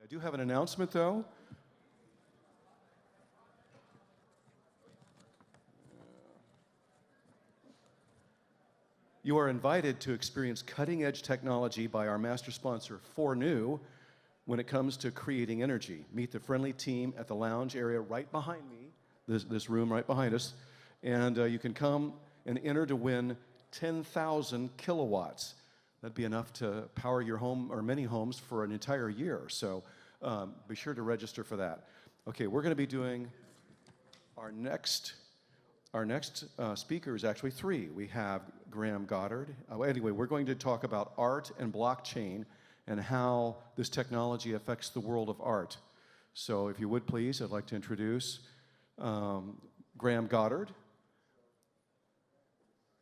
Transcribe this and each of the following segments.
do have an announcement, though. You are invited to experience cutting-edge technology by our master sponsor, 4New, when it comes to creating energy. Meet the friendly team at the lounge area right behind me, this room right behind us, and you can come and enter to win 10,000 kilowatts. That'd be enough to power your home or many homes for an entire year, so be sure to register for that. Okay, we're going to be doing our next speaker is actually three. We have Graham Goddard. Anyway, we're going to talk about art and blockchain and how this technology affects the world of art. So if you would please, I'd like to introduce Graham Goddard.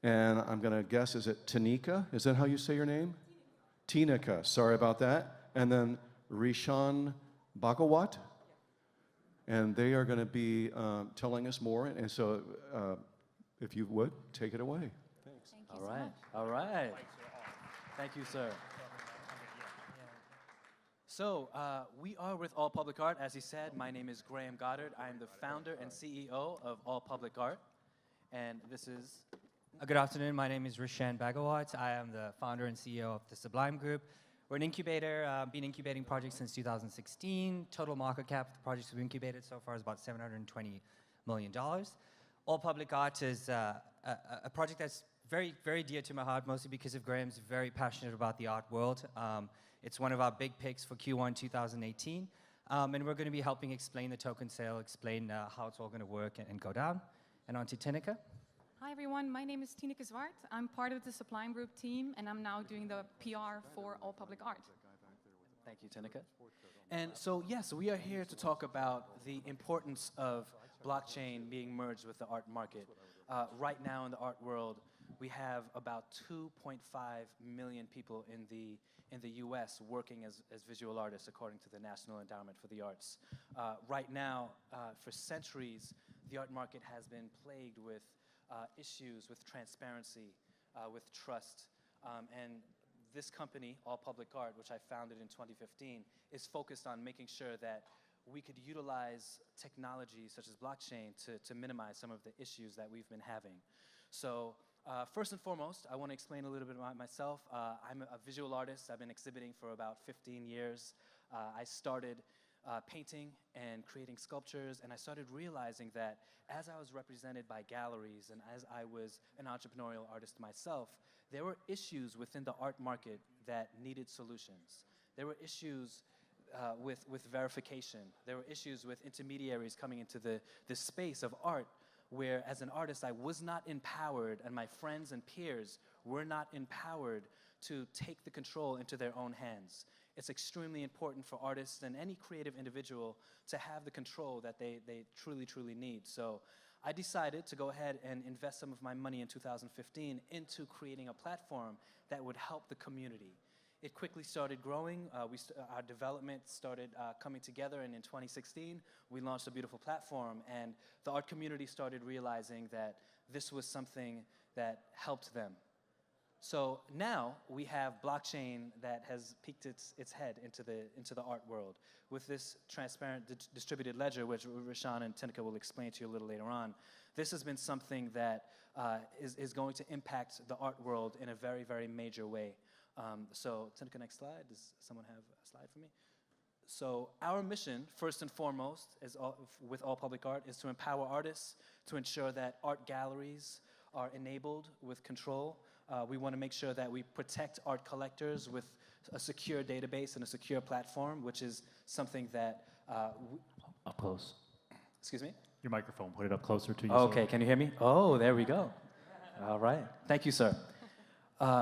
And I'm going to guess, is it Tineke? Is that how you say your name? Tineke, sorry about that. And then Rishan Bhagawat. And they are going to be telling us more. And so if you would, take it away. Thanks. Thank you so much. All right. Thank you, sir. So we are with All Public Art. As he said, my name is Graham Goddard. I am the founder and CEO of All Public Art. And this is... Good afternoon. My name is Rishan Bhagawat. I am the founder and CEO of the Sublime Group. We're an incubator, been incubating projects since 2016. Total market cap of the projects we've incubated so far is about $720 million. All Public Art is a project that's very, very dear to my heart, mostly because of Graham's very passionate about the art world. It's one of our big picks for Q1 2018. And we're going to be helping explain the token sale, explain how it's all going to work and go down. And on to Tineke. Hi everyone, my name is Tineke Zwart. I'm part of the Sublime Group team and I'm now doing the PR for All Public Art. Thank you, Tineke. And so, yes, we are here to talk about the importance of blockchain being merged with the art market. Right now in the art world, we have about 2.5 million people in the US working as visual artists according to the National Endowment for the Arts. Right now, for centuries, the art market has been plagued with issues with transparency, with trust, and this company, All Public Art, which I founded in 2015, is focused on making sure that we could utilize technology such as blockchain to minimize some of the issues that we've been having. So first and foremost, I want to explain a little bit about myself. I'm a visual artist. I've been exhibiting for about 15 years. I started painting and creating sculptures, and I started realizing that as I was represented by galleries and as I was an entrepreneurial artist myself, there were issues within the art market that needed solutions. There were issues with verification. There were issues with intermediaries coming into the space of art where, as an artist, I was not empowered and my friends and peers were not empowered to take the control into their own hands. It's extremely important for artists and any creative individual to have the control that they truly, truly need. So I decided to go ahead and invest some of my money in 2015 into creating a platform that would help the community. It quickly started growing. Our development started coming together, and in 2016, we launched a beautiful platform, and the art community started realizing that this was something that helped them. So now we have blockchain that has peeked its head into the art world with this transparent distributed ledger, which Rishan and Tineke will explain to you a little later on. This has been something that is going to impact the art world in a very, very major way. So Tineke, next slide. Does someone have a slide for me? So our mission, first and foremost, with All Public Art, is to empower artists, to ensure that art galleries are enabled with control. We want to make sure that we protect art collectors with a secure database and a secure platform, which is something that... Up close. Excuse me? Your microphone, put it up closer to you. Okay, can you hear me? Oh, there we go. All right. Thank you, sir.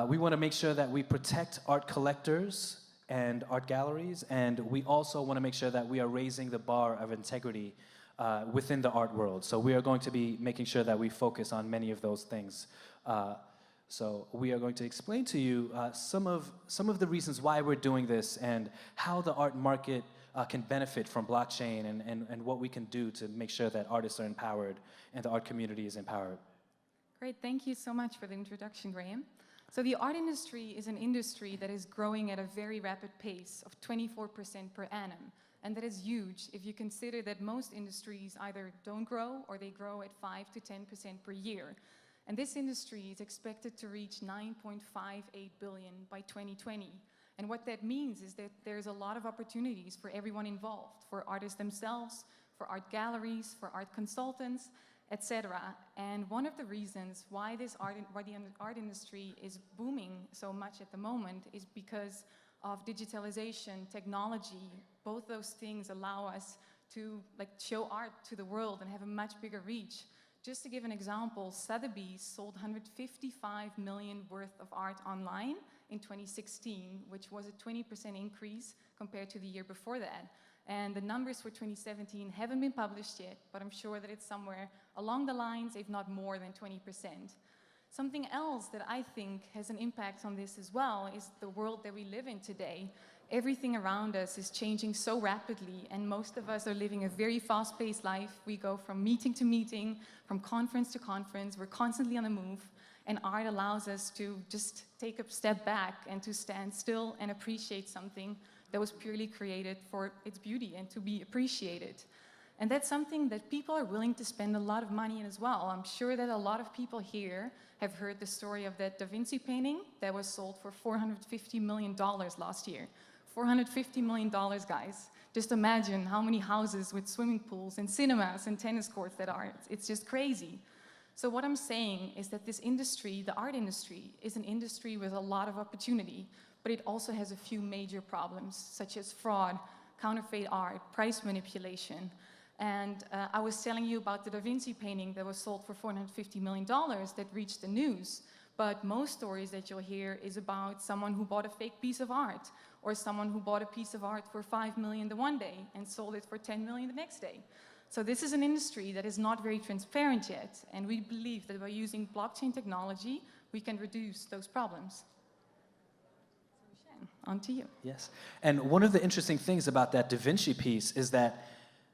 We want to make sure that we protect art collectors and art galleries, and we also want to make sure that we are raising the bar of integrity within the art world. So we are going to be making sure that we focus on many of those things. So we are going to explain to you some of the reasons why we're doing this and how the art market can benefit from blockchain and what we can do to make sure that artists are empowered and the art community is empowered. Great, thank you so much for the introduction, Graham. So the art industry is an industry that is growing at a very rapid pace of 24% per annum. And that is huge if you consider that most industries either don't grow or they grow at 5 to 10% per year. And this industry is expected to reach 9.58 billion by 2020. And what that means is that there's a lot of opportunities for everyone involved, for artists themselves, for art galleries, for art consultants, etc. And one of the reasons why the art industry is booming so much at the moment is because of digitalization, technology. Both those things allow us to show art to the world and have a much bigger reach. Just to give an example, Sotheby's sold 155 million worth of art online in 2016, which was a 20% increase compared to the year before that. And the numbers for 2017 haven't been published yet, but I'm sure that it's somewhere along the lines, if not more than 20%. Something else that I think has an impact on this as well is the world that we live in today. Everything around us is changing so rapidly, and most of us are living a very fast-paced life. We go from meeting to meeting, from conference to conference. We're constantly on the move, and art allows us to just take a step back and to stand still and appreciate something that was purely created for its beauty and to be appreciated. And that's something that people are willing to spend a lot of money in as well. I'm sure that a lot of people here have heard the story of that Da Vinci painting that was sold for $450 million last year. $450 million, guys. Just imagine how many houses with swimming pools and cinemas and tennis courts that are. It's just crazy. So what I'm saying is that this industry, the art industry, is an industry with a lot of opportunity, but it also has a few major problems, such as fraud, counterfeit art, price manipulation. And I was telling you about the Da Vinci painting that was sold for $450 million that reached the news. But most stories that you'll hear is about someone who bought a fake piece of art, or someone who bought a piece of art for $5 million the one day and sold it for $10 million the next day. So this is an industry that is not very transparent yet, and we believe that by using blockchain technology, we can reduce those problems. On to you. Yes. And one of the interesting things about that Da Vinci piece is that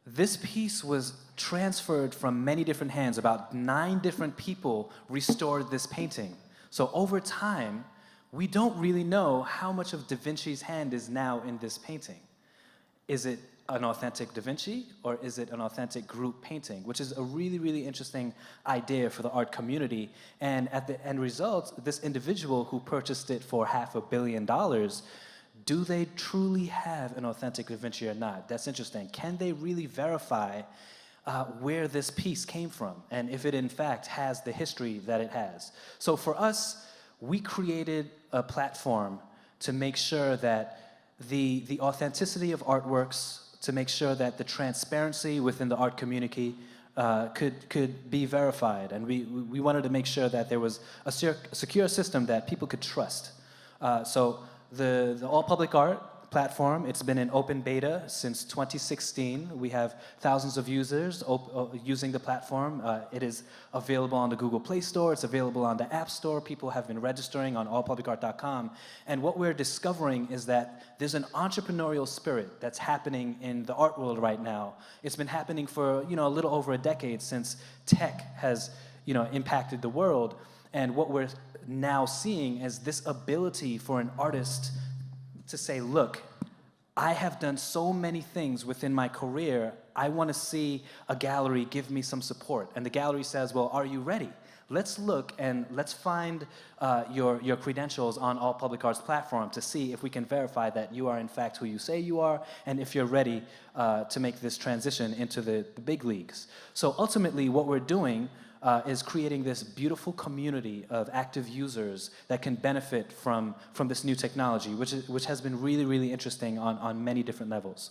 this piece was transferred from many different hands. About 9 different people restored this painting. So over time, we don't really know how much of Da Vinci's hand is now in this painting. Is it an authentic Da Vinci, or is it an authentic group painting? Which is a really, really interesting idea for the art community. And at the end result, this individual who purchased it for $500 million, do they truly have an authentic Da Vinci or not? That's interesting. Can they really verify where this piece came from, and if it in fact has the history that it has? So for us, we created a platform to make sure that the authenticity of artworks, to make sure that the transparency within the art community could be verified. And we wanted to make sure that there was a secure system that people could trust. So the All Public Art platform, it's been in open beta since 2016. We have thousands of users using the platform. It is available on the Google Play Store. It's available on the App Store. People have been registering on allpublicart.com. And what we're discovering is that there's an entrepreneurial spirit that's happening in the art world right now. It's been happening for a little over a decade, since tech has impacted the world. And what we're now seeing is this ability for an artist to say, look, I have done so many things within my career. I want to see a gallery give me some support. And the gallery says, well, are you ready? Let's look and let's find your credentials on All Public Art's platform to see if we can verify that you are in fact who you say you are, and if you're ready to make this transition into the big leagues. So ultimately what we're doing is creating this beautiful community of active users that can benefit from this new technology, which has been really, really interesting on many different levels.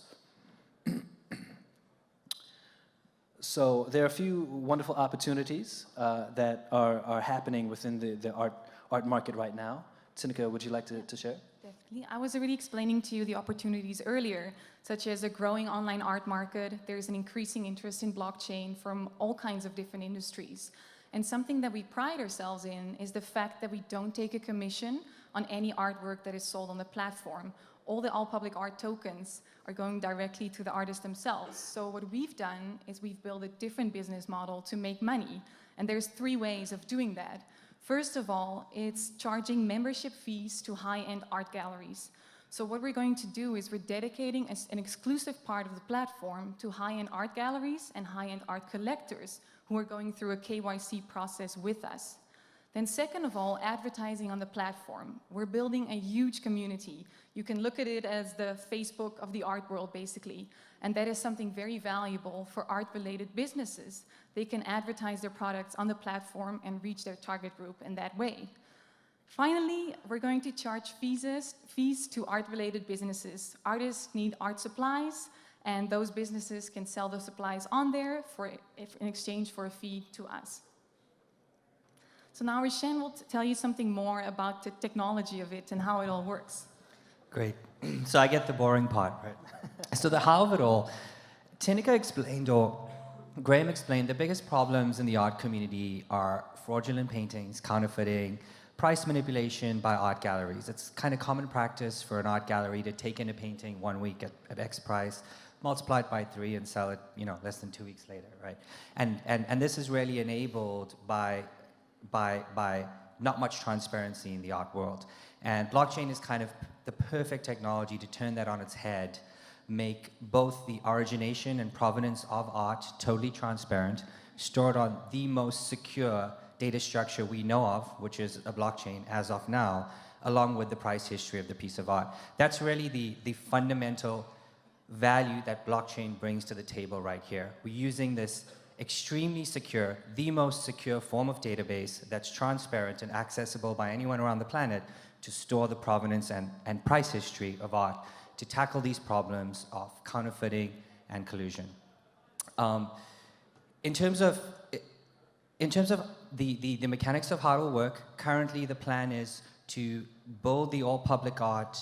So there are a few wonderful opportunities that are happening within the art market right now. Tineke, would you like to share? Definitely. I was already explaining to you the opportunities earlier, such as a growing online art market. There's an increasing interest in blockchain from all kinds of different industries. And something that we pride ourselves in is the fact that we don't take a commission on any artwork that is sold on the platform. All the All Public Art tokens are going directly to the artists themselves. So what we've done is we've built a different business model to make money. And there's 3 ways of doing that. First of all, it's charging membership fees to high-end art galleries. So what we're going to do is we're dedicating an exclusive part of the platform to high-end art galleries and high-end art collectors who are going through a KYC process with us. Then second of all, advertising on the platform. We're building a huge community. You can look at it as the Facebook of the art world, basically. And that is something very valuable for art-related businesses. They can advertise their products on the platform and reach their target group in that way. Finally, we're going to charge fees to art-related businesses. Artists need art supplies, and those businesses can sell the supplies on there in exchange for a fee to us. So now Rishan will tell you something more about the technology of it and how it all works. Great. So I get the boring part, right? So the how of it all, Tineke explained, or Graham explained, the biggest problems in the art community are fraudulent paintings, counterfeiting, price manipulation by art galleries. It's kind of common practice for an art gallery to take in a painting 1 week at X price, multiply it by 3 and sell it, less than 2 weeks later, right? And this is really enabled by not much transparency in the art world. And blockchain is kind of the perfect technology to turn that on its head, make both the origination and provenance of art totally transparent, stored on the most secure data structure we know of, which is a blockchain as of now, along with the price history of the piece of art. That's really the fundamental value that blockchain brings to the table right here. We're using this extremely secure, the most secure form of database that's transparent and accessible by anyone around the planet to store the provenance and price history of art to tackle these problems of counterfeiting and collusion. In terms of the mechanics of how it will work, currently the plan is to build the all public art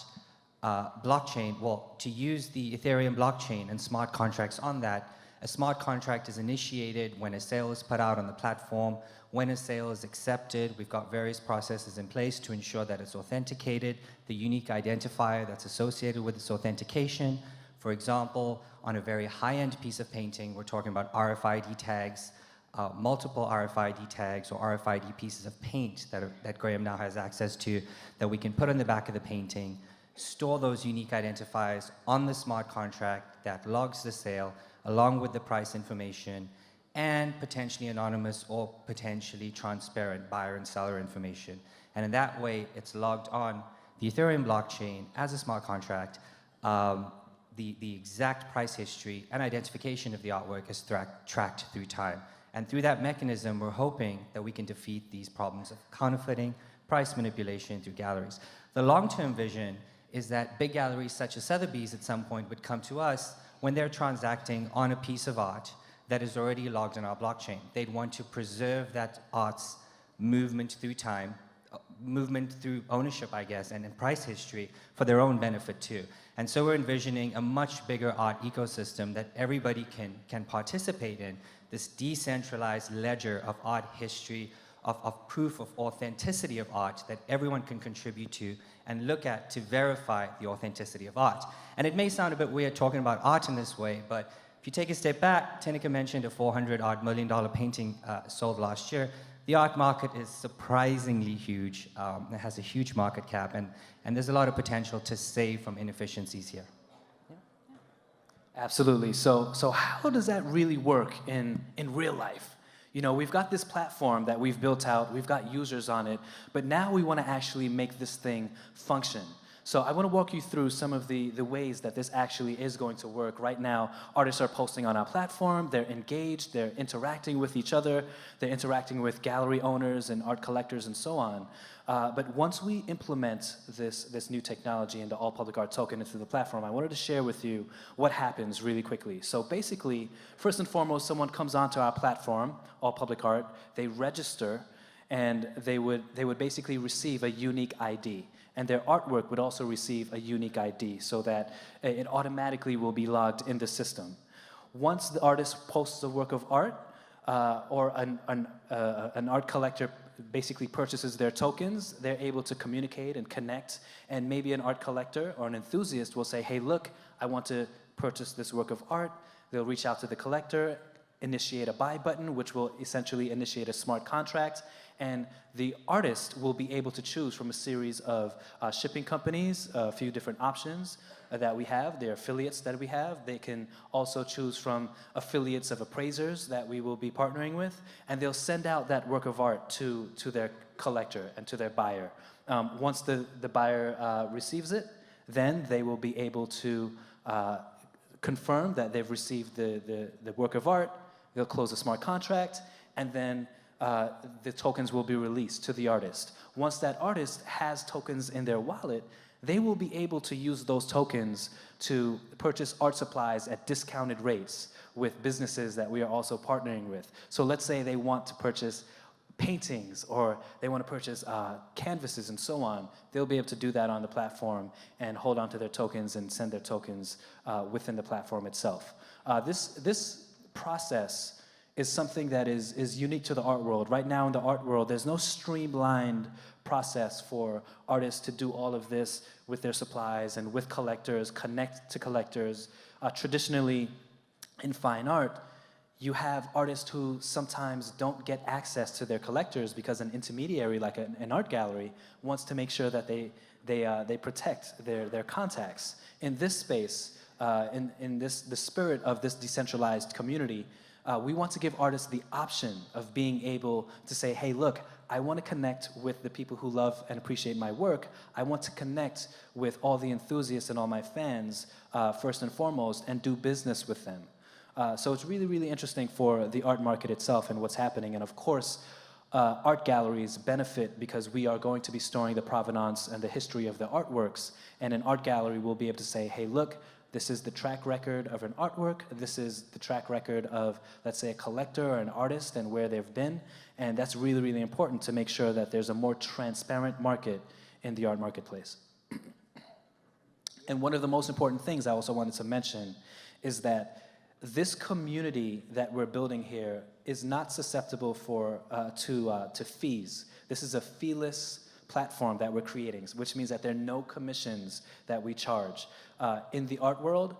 blockchain, to use the Ethereum blockchain and smart contracts on that. A smart contract is initiated when a sale is put out on the platform. When a sale is accepted, we've got various processes in place to ensure that it's authenticated, the unique identifier that's associated with this authentication. For example, on a very high-end piece of painting, we're talking about RFID tags, multiple RFID tags or RFID pieces of paint that Graham now has access to that we can put on the back of the painting, store those unique identifiers on the smart contract that logs the sale, along with the price information and potentially anonymous or potentially transparent buyer and seller information. And in that way, it's logged on the Ethereum blockchain as a smart contract. The exact price history and identification of the artwork is tracked through time. And through that mechanism, we're hoping that we can defeat these problems of counterfeiting, price manipulation through galleries. The long-term vision is that big galleries such as Sotheby's at some point would come to us when they're transacting on a piece of art that is already logged in our blockchain. They'd want to preserve that art's movement through time, movement through ownership, I guess, and price history for their own benefit too. And so we're envisioning a much bigger art ecosystem that everybody can participate in, this decentralized ledger of art history, of proof of authenticity of art that everyone can contribute to and look at to verify the authenticity of art. And it may sound a bit weird talking about art in this way, but if you take a step back, Tineke mentioned a $400 million painting sold last year. The art market is surprisingly huge. It has a huge market cap, and there's a lot of potential to save from inefficiencies here. Absolutely. So how does that really work in real life? We've got this platform that we've built out, we've got users on it, but now we want to actually make this thing function. So I want to walk you through some of the ways that this actually is going to work. Right now, artists are posting on our platform, they're engaged, they're interacting with each other, they're interacting with gallery owners and art collectors and so on. But once we implement this new technology into All Public Art Token into the platform, I wanted to share with you what happens really quickly. So basically, first and foremost, someone comes onto our platform, All Public Art, they register, and they would basically receive a unique ID. And their artwork would also receive a unique ID so that it automatically will be logged in the system. Once the artist posts a work of art, or an art collector basically purchases their tokens, they're able to communicate and connect, and maybe an art collector or an enthusiast will say, hey, look, I want to purchase this work of art. They'll reach out to the collector, initiate a buy button, which will essentially initiate a smart contract. And the artist will be able to choose from a series of shipping companies, a few different options that we have. They're affiliates that we have. They can also choose from affiliates of appraisers that we will be partnering with. And they'll send out that work of art to their collector and to their buyer. Once the buyer receives it, then they will be able to confirm that they've received the work of art. They'll close a smart contract, and then the tokens will be released to the artist. Once that artist has tokens in their wallet, they will be able to use those tokens to purchase art supplies at discounted rates with businesses that we are also partnering with. So let's say they want to purchase paintings, or they want to purchase canvases and so on. They'll be able to do that on the platform and hold on to their tokens and send their tokens within the platform itself. This process is something that is unique to the art world. Right now in the art world, there's no streamlined process for artists to do all of this with their supplies and with collectors, connect to collectors. Traditionally, in fine art, you have artists who sometimes don't get access to their collectors because an intermediary, like an art gallery, wants to make sure that they protect their contacts. In this space, in the spirit of this decentralized community, we want to give artists the option of being able to say, hey, look, I want to connect with the people who love and appreciate my work. I want to connect with all the enthusiasts and all my fans, first and foremost, and do business with them. So it's really, really interesting for the art market itself and what's happening. And of course, art galleries benefit because we are going to be storing the provenance and the history of the artworks. And an art gallery will be able to say, hey, look, this is the track record of an artwork. This is the track record of, let's say, a collector or an artist and where they've been. And that's really, really important to make sure that there's a more transparent market in the art marketplace. And one of the most important things I also wanted to mention is that this community that we're building here is not susceptible to fees. This is a feeless platform that we're creating, which means that there are no commissions that we charge. In the art world,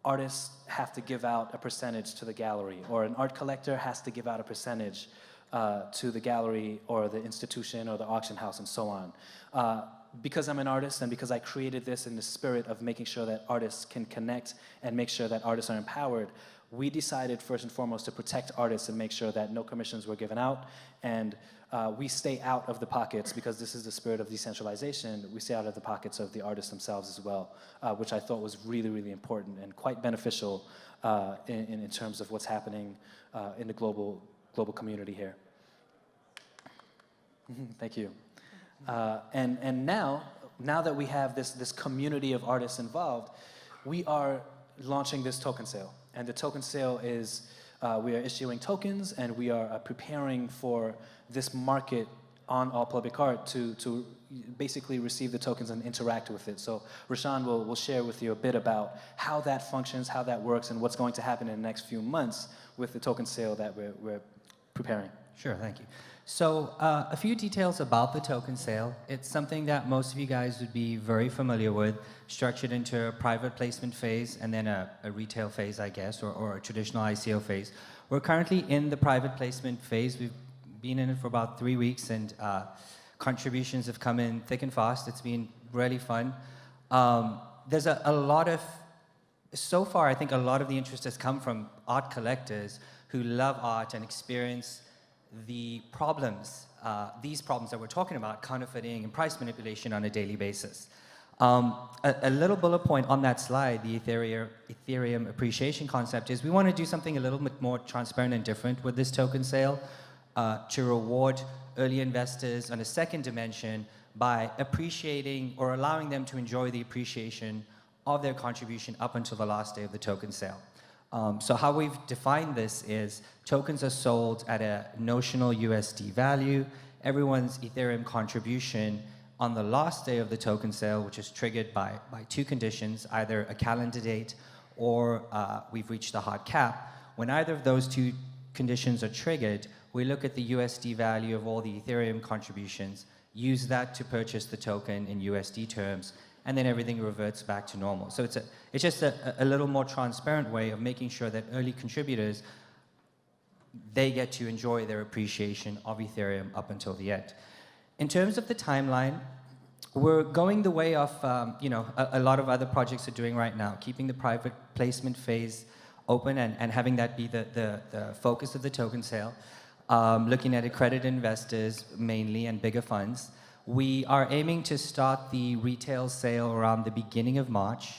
artists have to give out a percentage to the gallery, or an art collector has to give out a percentage to the gallery or the institution or the auction house and so on. Because I'm an artist and because I created this in the spirit of making sure that artists can connect and make sure that artists are empowered, we decided first and foremost to protect artists and make sure that no commissions were given out, and we stay out of the pockets, because this is the spirit of decentralization. We stay out of the pockets of the artists themselves as well, which I thought was really, really important and quite beneficial in terms of what's happening in the global community here. Thank you. And now that we have this community of artists involved, we are launching this token sale. And the token sale is, we are issuing tokens, and we are preparing for this market on All Public Art to basically receive the tokens and interact with it. So Rashan will share with you a bit about how that functions, how that works, and what's going to happen in the next few months with the token sale that we're preparing. Sure, thank you. So a few details about the token sale. It's something that most of you guys would be very familiar with, structured into a private placement phase and then a retail phase, I guess, or a traditional ICO phase. We're currently in the private placement phase. We've been in it for about 3 weeks, and contributions have come in thick and fast. It's been really fun. There's a lot of, so far I think a lot of the interest has come from art collectors who love art and experience the problems, these problems that we're talking about, counterfeiting and price manipulation on a daily basis. A little bullet point on that slide, the Ethereum appreciation concept, is we want to do something a little bit more transparent and different with this token sale to reward early investors on a second dimension by appreciating or allowing them to enjoy the appreciation of their contribution up until the last day of the token sale. So how we've defined this is tokens are sold at a notional USD value. Everyone's Ethereum contribution on the last day of the token sale, which is triggered by two conditions, either a calendar date or we've reached a hard cap. When either of those two conditions are triggered, we look at the USD value of all the Ethereum contributions, use that to purchase the token in USD terms, and then everything reverts back to normal. So it's just a little more transparent way of making sure that early contributors they get to enjoy their appreciation of Ethereum up until the end. In terms of the timeline, we're going the way of a lot of other projects are doing right now, keeping the private placement phase open and having that be the focus of the token sale, looking at accredited investors mainly and bigger funds. We are aiming to start the retail sale around the beginning of March,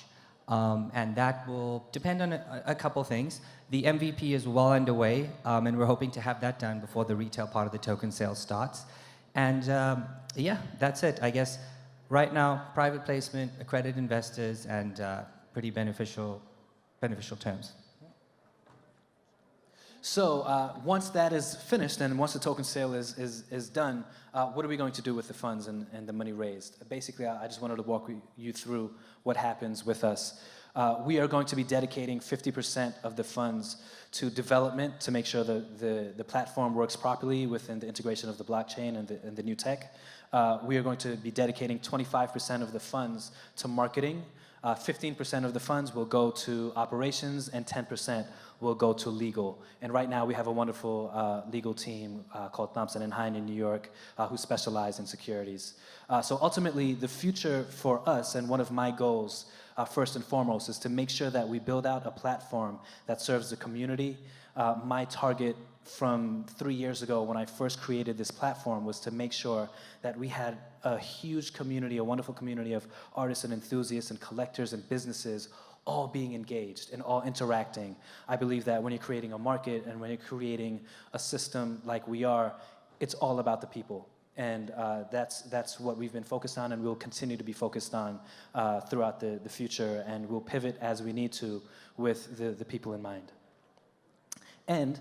and that will depend on a couple things. The MVP is well underway, and we're hoping to have that done before the retail part of the token sale starts. And yeah, that's it, I guess. Right now, private placement, accredited investors, and pretty beneficial terms. So once that is finished and once the token sale is done, what are we going to do with the funds and the money raised? Basically, I just wanted to walk you through what happens with us. We are going to be dedicating 50% of the funds to development to make sure the platform works properly within the integration of the blockchain and the new tech. We are going to be dedicating 25% of the funds to marketing. 15% of the funds will go to operations and 10% will go to legal. And right now we have a wonderful legal team called Thompson & Hein in New York who specialize in securities. So ultimately the future for us, and one of my goals first and foremost, is to make sure that we build out a platform that serves the community. My target from 3 years ago when I first created this platform was to make sure that we had a huge community, a wonderful community of artists and enthusiasts and collectors and businesses all being engaged and all interacting. I believe that when you're creating a market and when you're creating a system like we are, it's all about the people. And that's what we've been focused on and we'll continue to be focused on throughout the future, and we'll pivot as we need to with the people in mind. And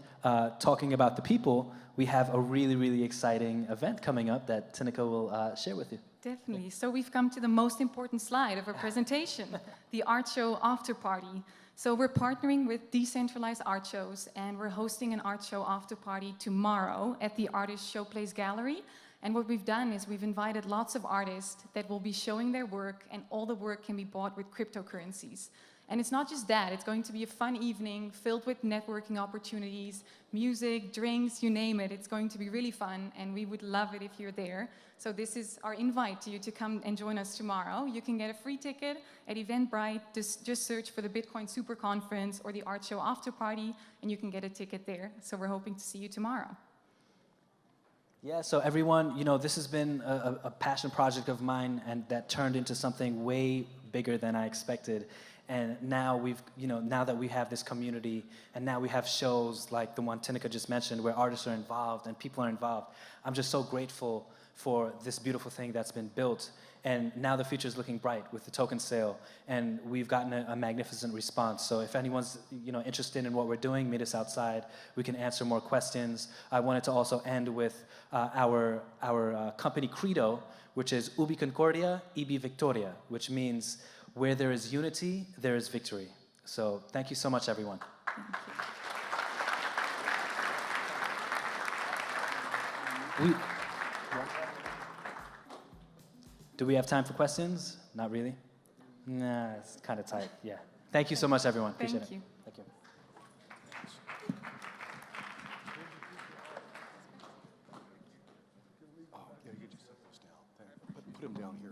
talking about the people, we have a really, really exciting event coming up that Tineke will share with you. Definitely. So we've come to the most important slide of our presentation, the art show after party. So we're partnering with decentralized art shows, and we're hosting an art show after party tomorrow at the Artist Showplace Gallery. And what we've done is we've invited lots of artists that will be showing their work, and all the work can be bought with cryptocurrencies. And it's not just that, it's going to be a fun evening filled with networking opportunities, music, drinks, you name it. It's going to be really fun, and we would love it if you're there. So this is our invite to you to come and join us tomorrow. You can get a free ticket at Eventbrite. Just search for the Bitcoin Super Conference or the Art Show After Party, and you can get a ticket there. So we're hoping to see you tomorrow. Yeah, so everyone, you know, this has been a passion project of mine, and that turned into something way bigger than I expected. And now now that we have this community, and now we have shows like the one Tineke just mentioned, where artists are involved and people are involved, I'm just so grateful for this beautiful thing that's been built. And now the future is looking bright with the token sale, and we've gotten a magnificent response. So if anyone's interested in what we're doing, meet us outside. We can answer more questions. I wanted to also end with our company credo, which is Ubi Concordia, Ibi Victoria, which means where there is unity, there is victory. So thank you so much, everyone. Do we have time for questions? Not really? Nah, it's kind of tight, yeah. Thank you so much, everyone. Appreciate it. Thank you. Thank you. Oh, yeah, you just set those down. Put them down here.